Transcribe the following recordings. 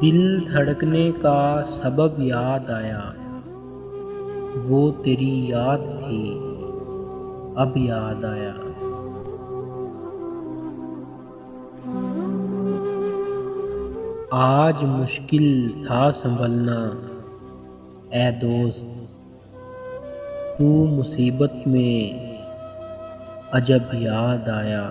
दिल धड़कने का सबब याद आया, वो तेरी याद थी अब याद आया। आज मुश्किल था संभलना ए दोस्त, तू मुसीबत में अजब याद आया।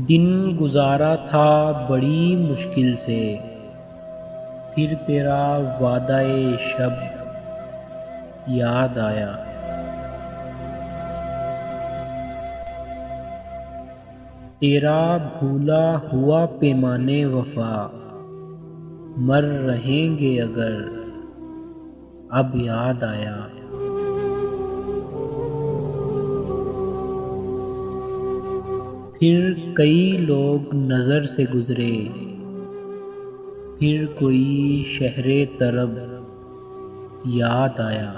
दिन गुजारा था बड़ी मुश्किल से, फिर तेरा वादाए शब याद आया। तेरा भूला हुआ पैमाने वफा मर रहेंगे अगर अब याद आया। फिर कई लोग नज़र से गुजरे, फिर कोई शहरे तरब याद आया।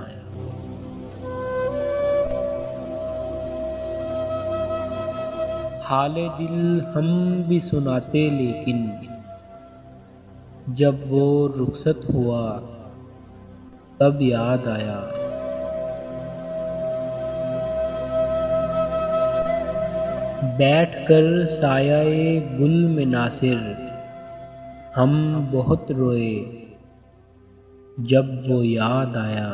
हाले दिल हम भी सुनाते लेकिन जब वो रुखसत हुआ तब याद आया। बैठकर सायाए गुल में नासिर हम बहुत रोए जब वो याद आया।